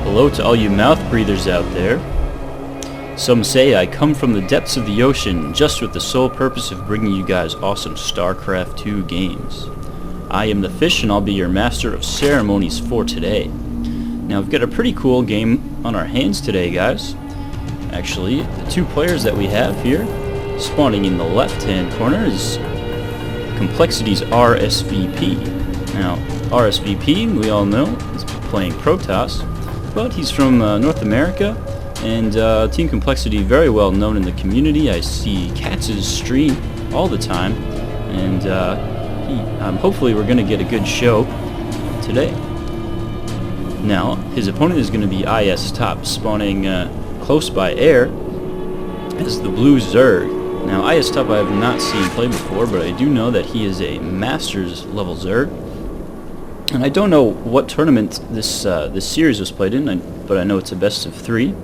Hello to all you mouth breathers out there. Some say I come from the depths of the ocean just with the sole purpose of bringing you guys awesome Starcraft 2 games. I am TheFish and I'll be your master of ceremonies for today. Now we've got a pretty cool game on our hands today, guys. Actually, the two players that we have here, spawning in the left-hand corner, is Complexity's CoLrsvp. Now, CoLrsvp, we all know, is playing Protoss, but he's from North America, and Team Complexity very well known in the community. I see Katz's stream all the time, and hopefully we're going to get a good show today. Now, his opponent is going to be iSTop, spawning close by air as the blue Zerg. Now, iSTop I have not seen play before, but I do know that he is a Masters level Zerg. And I don't know what tournament this series was played in, but I know it's a best of 3.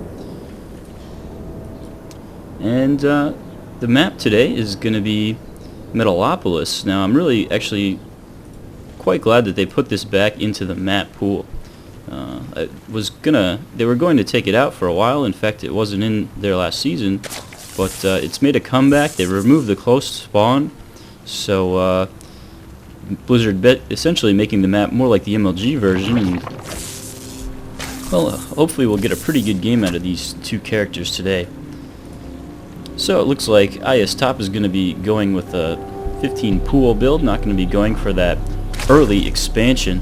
And the map today is going to be Metalopolis. Now, I'm really actually quite glad that they put this back into the map pool. They were going to take it out for a while. In fact, it wasn't in there last season, but it's made a comeback. They removed the close spawn, so Blizzard essentially making the map more like the MLG version, and well, hopefully we'll get a pretty good game out of these two characters today. So it looks like iSTop is going to be going with a 15 pool build, not going to be going for that early expansion.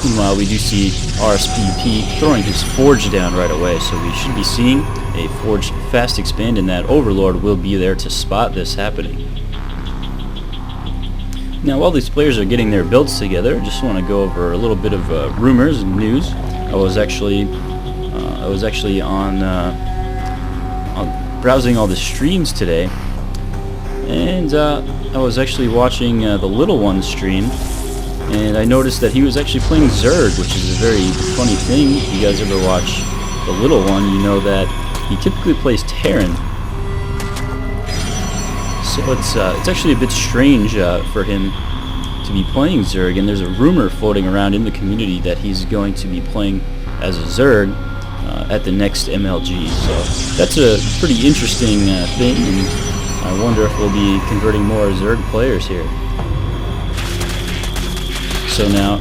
Meanwhile, we do see CoLrsvp throwing his Forge down right away, so we should be seeing a Forge fast expand, and that Overlord will be there to spot this happening. Now, while these players are getting their builds together, I just want to go over a little bit of rumors and news. I was actually on browsing all the streams today, and I was actually watching the Little One stream, and I noticed that he was actually playing Zerg, which is a very funny thing. If you guys ever watch the Little One, you know that he typically plays Terran. So it's actually a bit strange for him to be playing Zerg, and there's a rumor floating around in the community that he's going to be playing as a Zerg at the next MLG. So that's a pretty interesting thing, and I wonder if we'll be converting more Zerg players here. So now,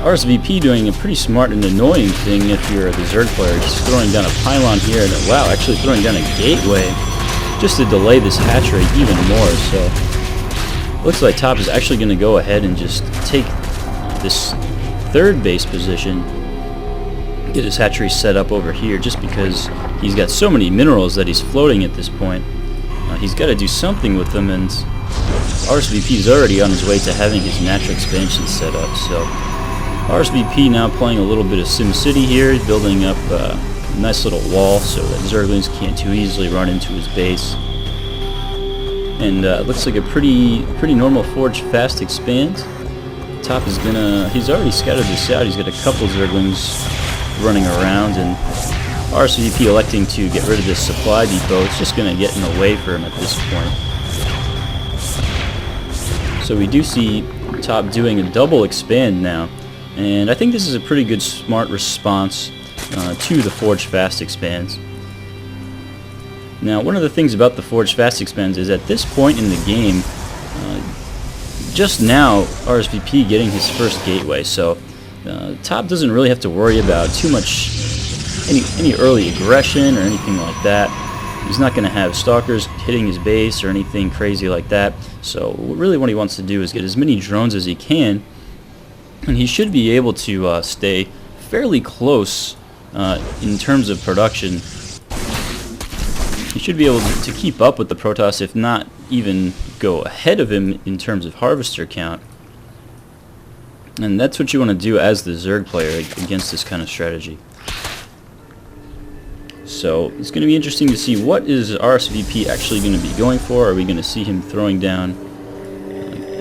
CoLrsvp doing a pretty smart and annoying thing if you're the Zerg player, just throwing down a pylon here, and wow, actually throwing down a gateway just to delay this hatch rate even more. So looks like Top is actually going to go ahead and just take this third base position, get his hatchery set up over here, just because he's got so many minerals that he's floating at this point. He's got to do something with them, and CoLrsvp is already on his way to having his natural expansion set up. So CoLrsvp now playing a little bit of SimCity here. He's building up a nice little wall so that Zerglings can't too easily run into his base. And looks like a pretty normal Forge fast expand. Top is he's already scattered this out. He's got a couple Zerglings running around, and CoLrsvp electing to get rid of this supply depot. It's just going to get in the way for him at this point. So we do see Top doing a double expand now, and I think this is a pretty good smart response to the Forge fast expands. Now, one of the things about the Forge fast expands is at this point in the game, just now CoLrsvp getting his first gateway, so Top doesn't really have to worry about too much any early aggression or anything like that. He's not going to have stalkers hitting his base or anything crazy like that. So really what he wants to do is get as many drones as he can, and he should be able to stay fairly close in terms of production. He should be able to keep up with the Protoss, if not even go ahead of him in terms of harvester count. And that's what you want to do as the Zerg player against this kind of strategy. So it's going to be interesting to see what is CoLrsvp actually going to be going for. Are we going to see him throwing down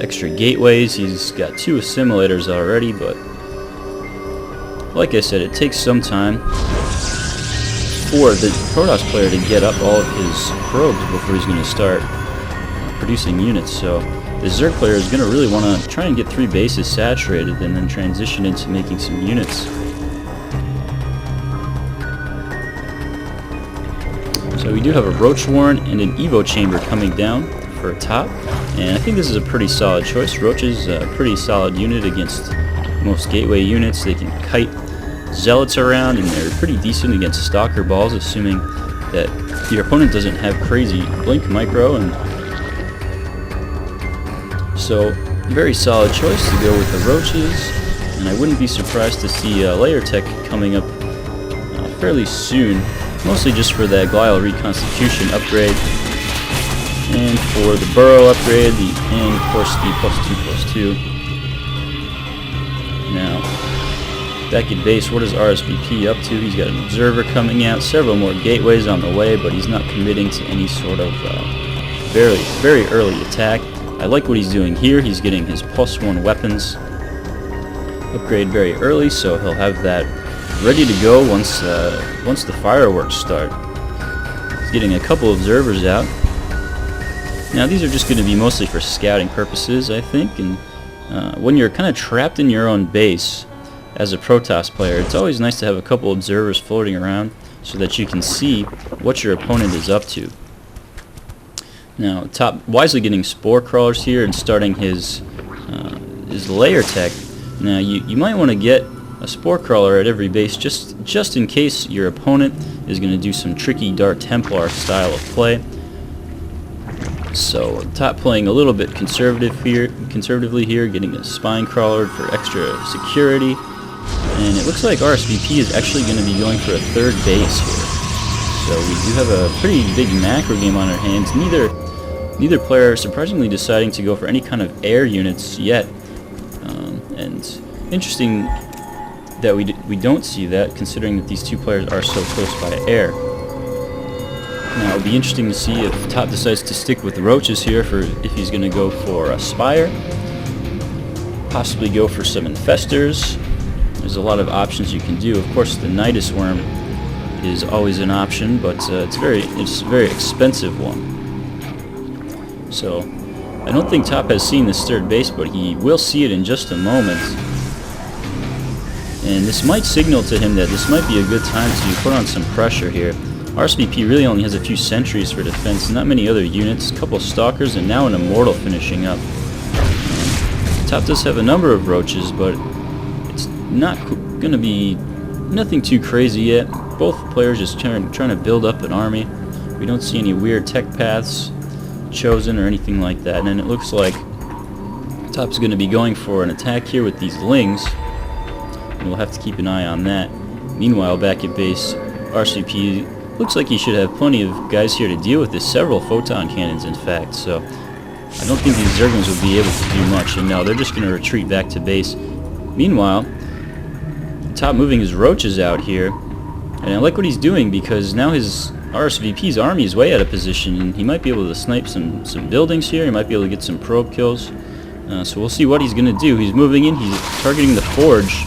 extra gateways? He's got 2 assimilators already, but like I said, it takes some time for the Protoss player to get up all of his probes before he's going to start producing units. So the Zerg player is going to really want to try and get 3 bases saturated and then transition into making some units. So we do have a Roach Warren and an Evo Chamber coming down for a top, and I think this is a pretty solid choice. Roach is a pretty solid unit against most gateway units. They can kite zealots around, and they're pretty decent against stalker balls, assuming that your opponent doesn't have crazy blink micro. And so very solid choice to go with the roaches, and I wouldn't be surprised to see layer tech coming up fairly soon, mostly just for that glial reconstitution upgrade and for the burrow upgrade, and of course the +2/+2. Now back at base, what is RSVP up to? He's got an observer coming out, several more gateways on the way, but he's not committing to any sort of very early attack. I like what he's doing here. He's getting his +1 weapons upgrade very early, so he'll have that ready to go once the fireworks start. He's getting a couple observers out. Now these are just going to be mostly for scouting purposes, I think, and when you're kind of trapped in your own base as a Protoss player, it's always nice to have a couple observers floating around so that you can see what your opponent is up to. Now, Top wisely getting spore crawlers here and starting his layer tech. Now, you might want to get a spore crawler at every base just in case your opponent is going to do some tricky Dart Templar style of play. So Top playing a little bit conservatively here, getting a spine crawler for extra security. And it looks like RSVP is actually going to be going for a 3rd base here. So we do have a pretty big macro game on our hands. Neither player surprisingly deciding to go for any kind of air units yet. And interesting that we don't see that, considering that these two players are so close by air. Now it'll be interesting to see if Top decides to stick with the roaches here, if he's going to go for a spire, possibly go for some infestors. There's a lot of options you can do. Of course, the Nidus Worm is always an option, but it's a very expensive one. So I don't think Top has seen this 3rd base, but he will see it in just a moment. And this might signal to him that this might be a good time to put on some pressure here. RSVP really only has a few sentries for defense, not many other units, a couple stalkers, and now an immortal finishing up. Top does have a number of roaches, but it's not going to be nothing too crazy yet. Both players just trying to build up an army. We don't see any weird tech paths chosen or anything like that, and it looks like Top's going to be going for an attack here with these lings, and we'll have to keep an eye on that. Meanwhile, back at base, RCP looks like he should have plenty of guys here to deal with this, several photon cannons in fact, so I don't think these Zerglings will be able to do much, and no, they're just going to retreat back to base. Meanwhile, Top moving his roaches out here, and I like what he's doing because now his RSVP's army is way out of position, and he might be able to snipe some buildings here. He might be able to get some probe kills. So we'll see what he's going to do. He's moving in, he's targeting the forge,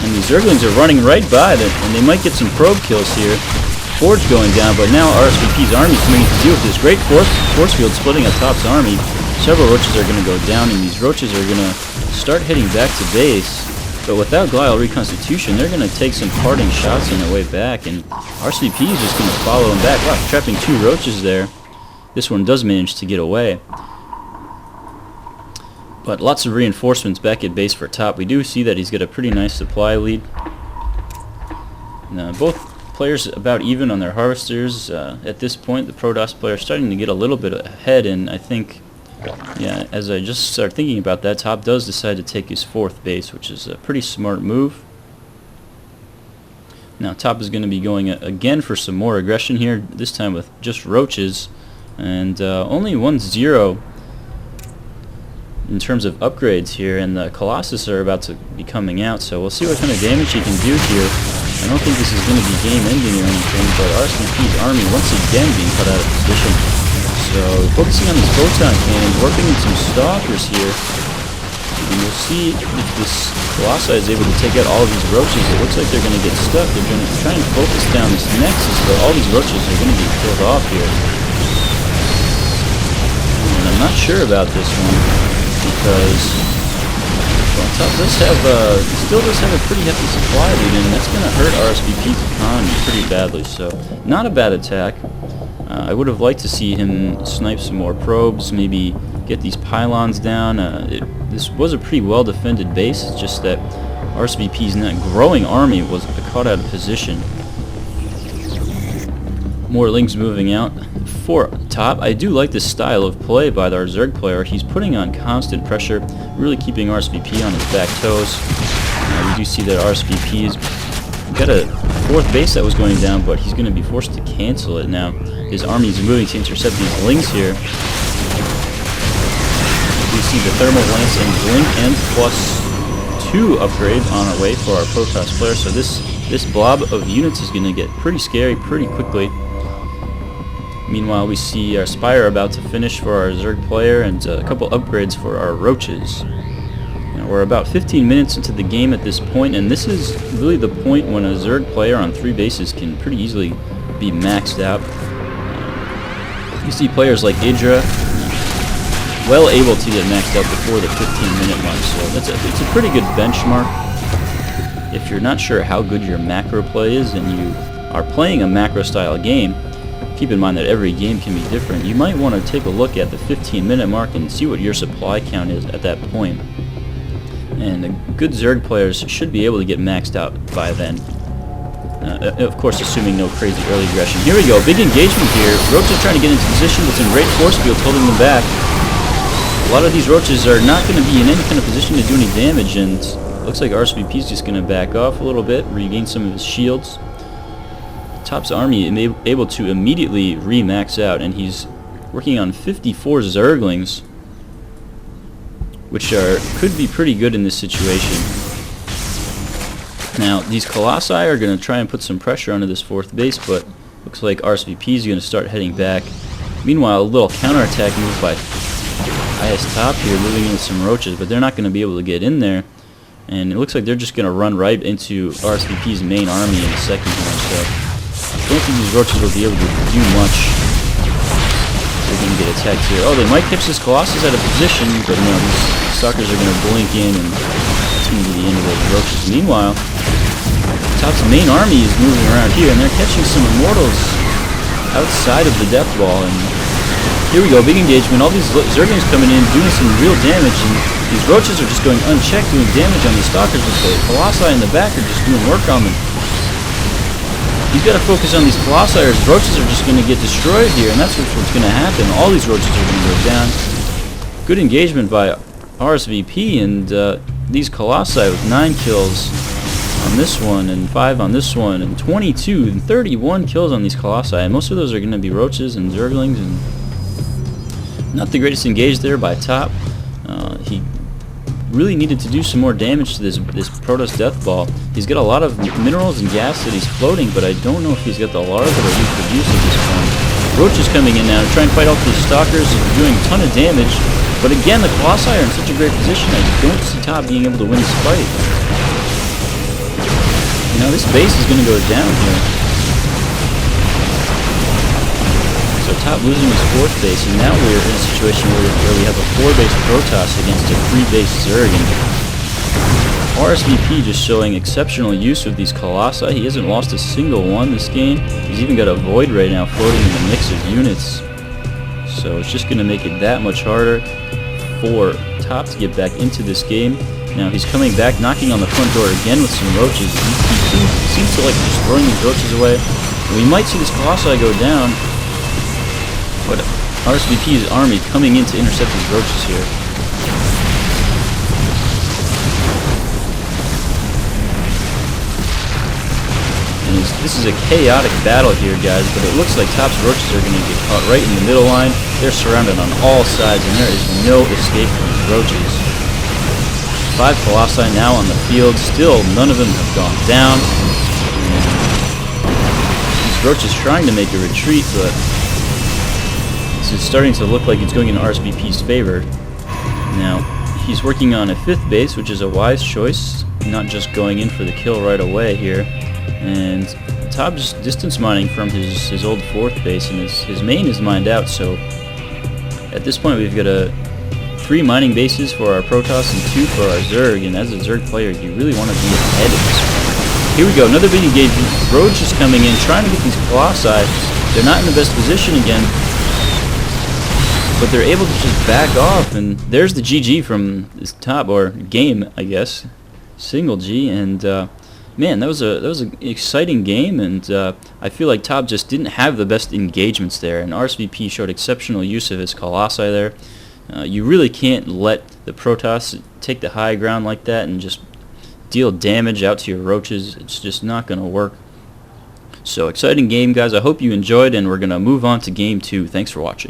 and the Zerglings are running right by them, and they might get some probe kills here. Forge going down, but now RSVP's army is coming to deal with this great force field splitting up Top's army. Several roaches are going to go down, and these roaches are going to start heading back to base. But without glial reconstitution, they're going to take some parting shots on their way back, and RCP is just going to follow them back. Wow, trapping 2 roaches there. This one does manage to get away. But lots of reinforcements back at base for Top. We do see that he's got a pretty nice supply lead. Now, both players about even on their harvesters. At this point, the Protoss player is starting to get a little bit ahead, and I think, yeah, as I just start thinking about that, Top does decide to take his 4th base, which is a pretty smart move. Now Top is going to be going again for some more aggression here, this time with just roaches, and only 1-0 in terms of upgrades here, and the Colossus are about to be coming out, so we'll see what kind of damage he can do here. I don't think this is going to be game-ending or anything, but RSVP's army once again being cut out of position. So focusing on these photon cannons, working with some stalkers here, and we'll see if this Colossi is able to take out all of these roaches. It looks like they're going to get stuck. They're going to try and focus down this nexus, but all these roaches are going to be killed off here. And I'm not sure about this one because well, Top still does have a pretty hefty supply lead, and that's going to hurt RSVP's economy pretty badly. So not a bad attack. I would have liked to see him snipe some more probes, maybe get these pylons down. This was a pretty well defended base. It's just that RSVP's growing army was caught out of position. More Lings moving out. For Top, I do like this style of play by our Zerg player. He's putting on constant pressure, really keeping RSVP on his back toes. We do see that RSVP's got a 4th base that was going down, but he's going to be forced to cancel it now. His army is moving to intercept these Lings here. We see the Thermal Lance and Blink and +2 upgrade on our way for our Protoss player. So this blob of units is going to get pretty scary pretty quickly. Meanwhile, we see our Spire about to finish for our Zerg player and a couple upgrades for our Roaches. Now, we're about 15 minutes into the game at this point, and this is really the point when a Zerg player on 3 bases can pretty easily be maxed out. You see players like Idra well able to get maxed out before the 15-minute mark, so it's a pretty good benchmark. If you're not sure how good your macro play is and you are playing a macro-style game, keep in mind that every game can be different. You might want to take a look at the 15-minute mark and see what your supply count is at that point. And the good Zerg players should be able to get maxed out by then. Of course, assuming no crazy early aggression. Here we go, big engagement here. Roaches are trying to get into position, but some great force fields holding them back. A lot of these Roaches are not going to be in any kind of position to do any damage, and looks like RSVP is just going to back off a little bit, regain some of his shields. Top's army is able to immediately re-max out, and he's working on 54 Zerglings, which could be pretty good in this situation. Now, these Colossi are going to try and put some pressure onto this 4th base, but looks like RSVP is going to start heading back. Meanwhile, a little counterattack move by iSTop here, moving into some Roaches, but they're not going to be able to get in there. And it looks like they're just going to run right into RSVP's main army in a second here, so I don't think these Roaches will be able to do much. They're going to get attacked here. Oh, they might catch this Colossus out of position, but no, these Stalkers are going to blink in, and that's going to be the end of those Roaches. Meanwhile, Top's main army is moving around here, and they're catching some Immortals outside of the Death Ball, and here we go, big engagement. All these Zerglings coming in, doing some real damage, and these Roaches are just going unchecked, doing damage on these Stalkers, with the Colossi in the back are just doing work on them. He's got to focus on these Colossi, or his Roaches are just going to get destroyed here, and that's what's going to happen. All these Roaches are going to go down. Good engagement by RSVP, and these Colossi with 9 kills on this one, and 5 on this one, and 22 and 31 kills on these Colossi, and most of those are going to be Roaches and Zerglings, and not the greatest engage there by Top. He really needed to do some more damage to this Protoss Death Ball. He's got a lot of minerals and gas that he's floating, but I don't know if he's got the larva to reproduce at this point. Roaches coming in now to try and fight off these Stalkers, doing a ton of damage, but again, the Colossi are in such a great position, I don't see Top being able to win this fight. Now this base is going to go down here. So Top losing his 4th base, and now we're in a situation where we have a 4-base Protoss against a 3-base Zerg. And RSVP just showing exceptional use of these Colossi. He hasn't lost a single one this game. He's even got a Void right now floating in the mix of units. So it's just going to make it that much harder for Top to get back into this game. Now he's coming back, knocking on the front door again with some Roaches. He seems to like just throwing these Roaches away. And we might see this Colossi go down, but RSVP's army coming in to intercept these Roaches here. And this is a chaotic battle here, guys, but it looks like Top's Roaches are going to get caught right in the middle line. They're surrounded on all sides, and there is no escape from these Roaches. 5 Colossi now on the field. Still, none of them have gone down. These Roaches trying to make a retreat, but this is starting to look like it's going in RSVP's favor. Now, he's working on a 5th base, which is a wise choice, not just going in for the kill right away here. And Top's distance mining from his old 4th base, and his main is mined out, so At this point, we've got 3 mining bases for our Protoss and 2 for our Zerg, and as a Zerg player, you really want to be ahead of this. Here we go, another big engagement. Roach is coming in, trying to get these Colossi. They're not in the best position again, but they're able to just back off, and there's the GG from this top, or game, I guess. Single G, and man, that was an exciting game, and I feel like Top just didn't have the best engagements there, and CoLrsvp showed exceptional use of his Colossi there. You really can't let the Protoss take the high ground like that and just deal damage out to your roaches. It's just not going to work. So exciting game, guys. I hope you enjoyed, and we're going to move on to game 2. Thanks for watching.